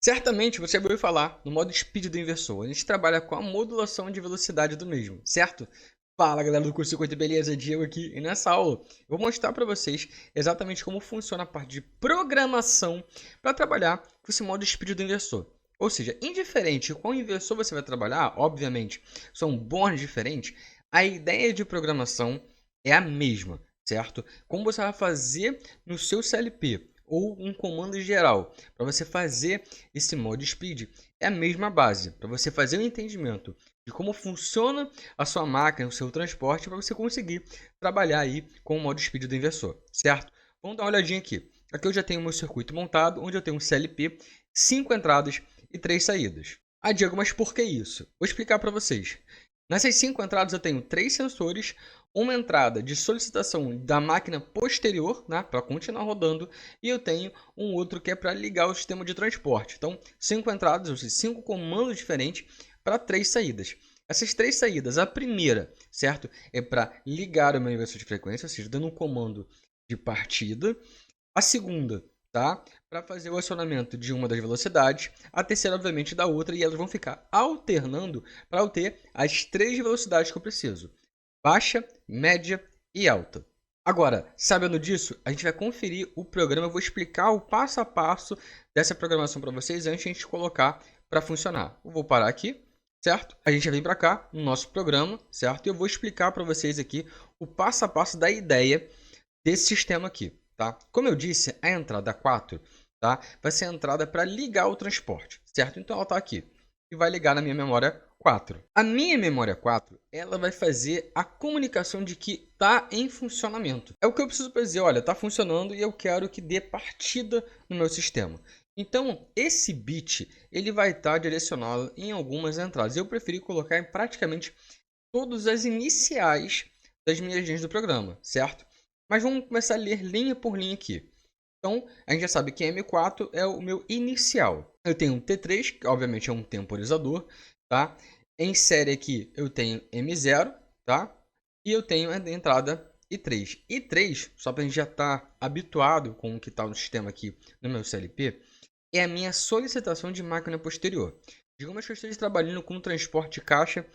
Certamente você ouviu falar no modo speed do inversor. A gente trabalha com a modulação de velocidade do mesmo, certo? Fala galera do curso 50, beleza? Diego aqui. E nessa aula eu vou mostrar para vocês exatamente como funciona a parte de programação para trabalhar com esse modo speed do inversor. Ou seja, indiferente de qual inversor você vai trabalhar, obviamente são bornes diferentes, a ideia de programação é a mesma, certo? Como você vai fazer no seu CLP ou um comando geral para você fazer esse modo speed é a mesma base para você fazer o entendimento de como funciona a sua máquina, o seu transporte, para você conseguir trabalhar aí com o modo speed do inversor, certo? Vamos dar uma olhadinha aqui. Aqui eu já tenho o meu circuito montado, onde eu tenho um CLP, 5 entradas e 3 saídas. Ah, Diego, mas por que isso? Vou explicar para vocês. Nessas 5 entradas eu tenho 3 sensores, uma entrada de solicitação da máquina posterior, né, para continuar rodando, e eu tenho um outro que é para ligar o sistema de transporte. Então, 5 entradas, ou seja, 5 comandos diferentes para 3 saídas. Essas 3 saídas, a primeira, certo, é para ligar o meu inversor de frequência, ou seja, dando um comando de partida. A segunda, tá, para fazer o acionamento de uma das velocidades, a terceira, obviamente, da outra, e elas vão ficar alternando para eu ter as 3 velocidades que eu preciso: baixa, média e alta. Agora, sabendo disso, a gente vai conferir o programa. Eu vou explicar o passo a passo dessa programação para vocês antes de a gente colocar para funcionar. Eu vou parar aqui, certo? A gente já vem para cá no nosso programa, certo? E eu vou explicar para vocês aqui o passo a passo da ideia desse sistema aqui, tá? Como eu disse, a entrada 4, tá, vai ser a entrada para ligar o transporte, certo? Então ela está aqui e vai ligar na minha memória 4. A minha memória 4, ela vai fazer a comunicação de que está em funcionamento. É o que eu preciso para dizer, olha, está funcionando e eu quero que dê partida no meu sistema. Então, esse bit, ele vai estar direcionado em algumas entradas. Eu preferi colocar em praticamente todas as iniciais das minhas linhas do programa, certo? Mas vamos começar a ler linha por linha aqui. Então, a gente já sabe que M4 é o meu inicial. Eu tenho um T3, que obviamente é um temporizador, tá? Em série aqui eu tenho M0, tá? E eu tenho a entrada I3. I3, só para a gente já estar habituado com o que está no sistema aqui no meu CLP, é a minha solicitação de máquina posterior. Digamos que eu esteja trabalhando com o transporte de caixa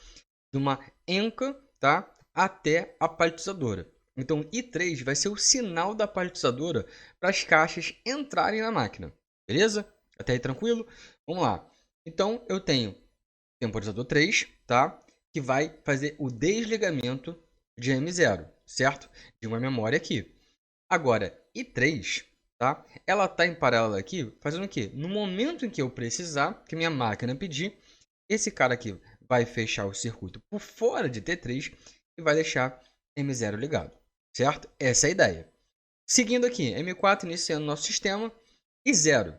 de uma ENCA, tá, até a paletizadora. Então, I3 vai ser o sinal da paletizadora para as caixas entrarem na máquina. Beleza? Até aí tranquilo? Vamos lá. Então, eu tenho temporizador 3, tá, que vai fazer o desligamento de M0, certo? De uma memória aqui. Agora, I3, tá, ela está em paralelo aqui, fazendo o quê? No momento em que eu precisar, que minha máquina pedir, esse cara aqui vai fechar o circuito por fora de T3 e vai deixar M0 ligado, certo? Essa é a ideia. Seguindo aqui, M4 iniciando nosso sistema. I0.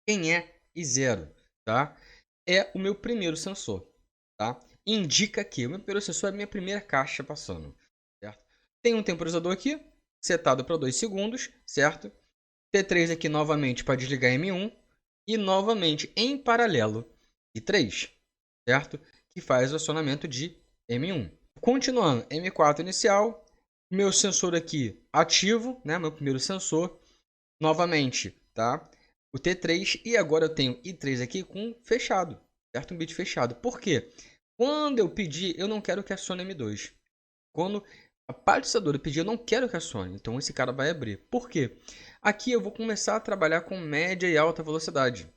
Quem é I0? Tá? É o meu primeiro sensor. Tá? Indica que o meu primeiro sensor é a minha primeira caixa passando. Certo? Tem um temporizador aqui, setado para 2 segundos, certo? T3 aqui novamente para desligar M1 e novamente em paralelo I3, certo? Que faz o acionamento de M1. Continuando, M4 inicial, meu sensor aqui ativo, né? Meu primeiro sensor, novamente, tá? O T3 e agora eu tenho I3 aqui com fechado, certo? Um bit fechado. Por quê? Quando eu pedir, eu não quero que acione M2. Quando a paletizadora pedir, eu não quero que acione, então esse cara vai abrir. Por quê? Aqui eu vou começar a trabalhar com média e alta velocidade.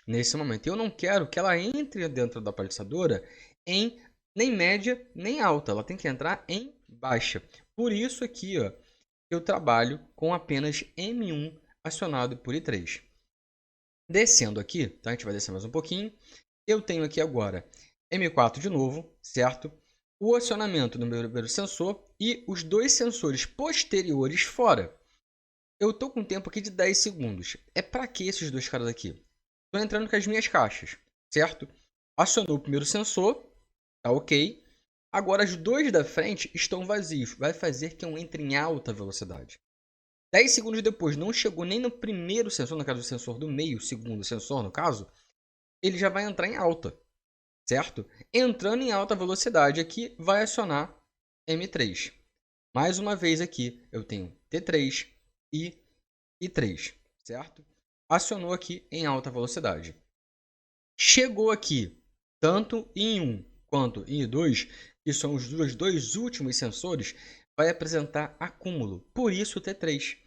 Nesse momento, eu não quero que ela entre dentro da paletizadora em nem média nem alta. Ela tem que entrar em baixa. Por isso aqui, ó, eu trabalho com apenas M1 acionado por I3. Descendo aqui, tá? A gente vai descer mais um pouquinho. Eu tenho aqui agora M4 de novo, certo? O acionamento do meu primeiro sensor e os 2 sensores posteriores fora. Eu estou com um tempo aqui de 10 segundos. É para que esses 2 caras aqui? Estou entrando com as minhas caixas, certo? Acionou o primeiro sensor, tá ok. Agora os 2 da frente estão vazios. Vai fazer que eu entre em alta velocidade. 10 segundos depois, não chegou nem no primeiro sensor, no caso do sensor do meio, segundo sensor no caso, ele já vai entrar em alta, certo? Entrando em alta velocidade aqui, vai acionar M3. Mais uma vez aqui, eu tenho T3 e I3, certo? acionou aqui em alta velocidade. Chegou aqui, tanto em 1 quanto em 2, que são os dois últimos sensores, vai apresentar acúmulo, por isso o T3.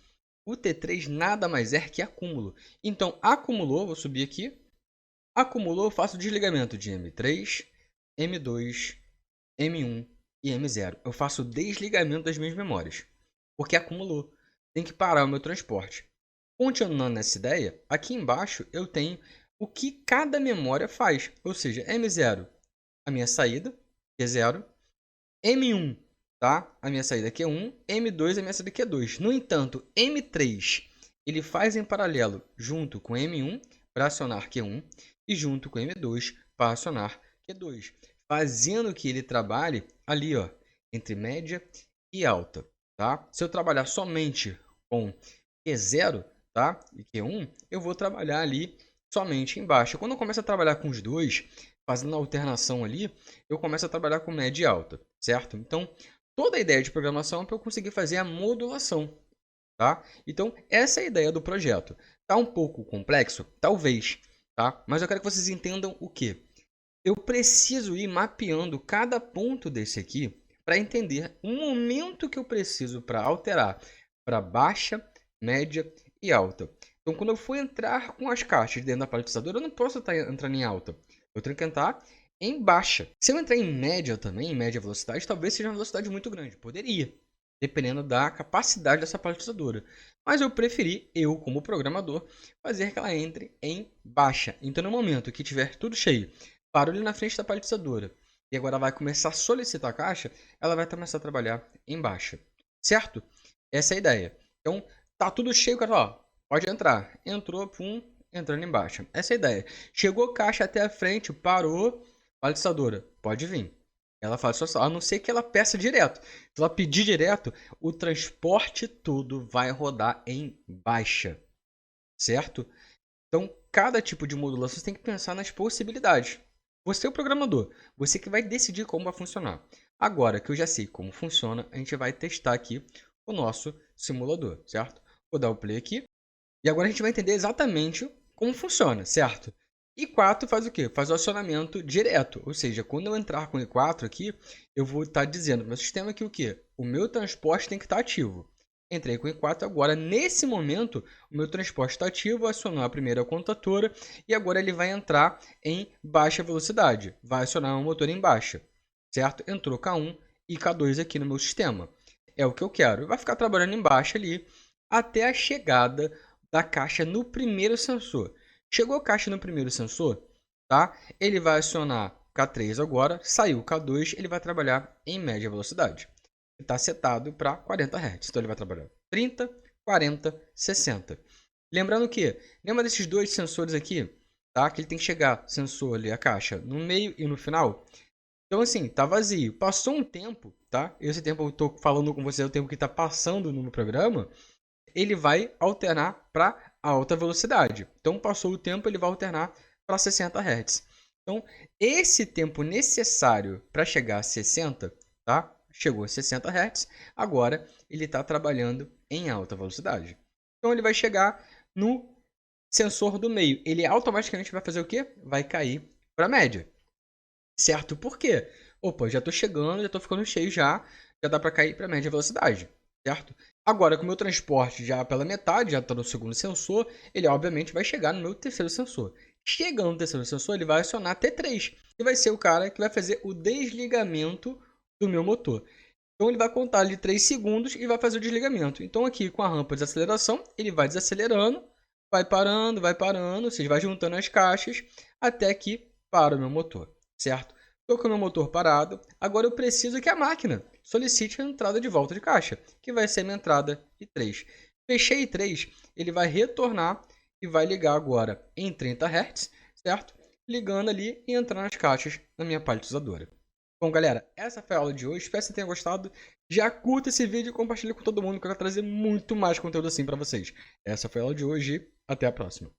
O T3 nada mais é que acúmulo. Então, acumulou, vou subir aqui, acumulou, eu faço desligamento de M3, M2, M1 e M0. Eu faço o desligamento das minhas memórias, porque acumulou. Tem que parar o meu transporte. Continuando nessa ideia, aqui embaixo eu tenho o que cada memória faz. Ou seja, M0, a minha saída, que é 0. M1, tá? A minha saída aqui é 1. M2, a minha saída aqui é 2. No entanto, M3, ele faz em paralelo junto com M1 para acionar Q1 e junto com M2 para acionar Q2. Fazendo que ele trabalhe ali, ó, entre média e alta, tá? Se eu trabalhar somente com Q0, tá? E Q1, eu vou trabalhar ali somente em baixa. Quando eu começo a trabalhar com os dois, fazendo a alternação ali, eu começo a trabalhar com média e alta, certo? Então, toda a ideia de programação é para eu conseguir fazer a modulação, tá? Então, essa é a ideia do projeto. Tá um pouco complexo? Talvez, tá? Mas eu quero que vocês entendam o quê? Eu preciso ir mapeando cada ponto desse aqui para entender o momento que eu preciso para alterar para baixa, média e alta. Então, quando eu for entrar com as caixas dentro da paletizadora, eu não posso estar entrando em alta. Eu tenho que entrar em baixa. Se eu entrar em média também, em média velocidade, talvez seja uma velocidade muito grande. Poderia, dependendo da capacidade dessa paletizadora. Mas eu preferi, eu como programador, fazer que ela entre em baixa. Então, no momento que tiver tudo cheio, parou ali na frente da paletizadora e agora vai começar a solicitar a caixa, ela vai começar a trabalhar em baixa. Certo? Essa é a ideia. Então, tá tudo cheio, cara, ó, pode entrar. Entrou, pum, entrando em baixa. Essa é a ideia. Chegou caixa até a frente, parou, paletizadora, pode vir. Ela faz só, a não ser que ela peça direto. Se ela pedir direto, o transporte todo vai rodar em baixa. Certo? Então, cada tipo de modulação você tem que pensar nas possibilidades. Você é o programador, você que vai decidir como vai funcionar. Agora que eu já sei como funciona, a gente vai testar aqui o nosso simulador, certo? Vou dar o play aqui. E agora a gente vai entender exatamente como funciona, certo? I4 faz o quê? Faz o acionamento direto. Ou seja, quando eu entrar com I4 aqui, eu vou estar dizendo para o meu sistema que o quê? O meu transporte tem que estar ativo. Entrei com I4 agora, nesse momento, o meu transporte está ativo, acionou a primeira contatora e agora ele vai entrar em baixa velocidade. Vai acionar o motor em baixa, certo? Entrou K1 e K2 aqui no meu sistema. É o que eu quero. Vai ficar trabalhando em baixa ali até a chegada da caixa no primeiro sensor. Chegou a caixa no primeiro sensor, tá? Ele vai acionar K3 agora, saiu K2, ele vai trabalhar em média velocidade. Está setado para 40 Hz, então ele vai trabalhar 30, 40, 60. Lembrando que, lembra desses dois sensores aqui, tá? Que ele tem que chegar, sensor ali, a caixa, no meio e no final. Então assim, tá vazio. Passou um tempo, tá? Esse tempo eu estou falando com você, é o tempo que está passando no meu programa. Ele vai alternar para alta velocidade. Então, passou o tempo, ele vai alternar para 60 Hz. Então, esse tempo necessário para chegar a 60, tá? Chegou a 60 Hz, agora ele está trabalhando em alta velocidade. Então, ele vai chegar no sensor do meio. Ele automaticamente vai fazer o quê? Vai cair para a média. Certo? Por quê? Opa, já estou chegando, já estou ficando cheio já dá para cair para a média velocidade. Certo? Agora, com o meu transporte já pela metade, já está no segundo sensor, ele obviamente vai chegar no meu terceiro sensor. Chegando no terceiro sensor, ele vai acionar T3, que vai ser o cara que vai fazer o desligamento do meu motor. Então, ele vai contar ali 3 segundos e vai fazer o desligamento. Então, aqui com a rampa de desaceleração, ele vai desacelerando, vai parando, ou seja, vai juntando as caixas até que para o meu motor, certo? Estou com o meu motor parado, agora eu preciso que a máquina solicite a entrada de volta de caixa, que vai ser minha entrada I3. Fechei I3, ele vai retornar e vai ligar agora em 30 Hz, certo? Ligando ali e entrando nas caixas na minha paletizadora. Bom, galera, essa foi a aula de hoje. Espero que você tenha gostado. Já curta esse vídeo e compartilhe com todo mundo, que eu quero trazer muito mais conteúdo assim para vocês. Essa foi a aula de hoje e até a próxima.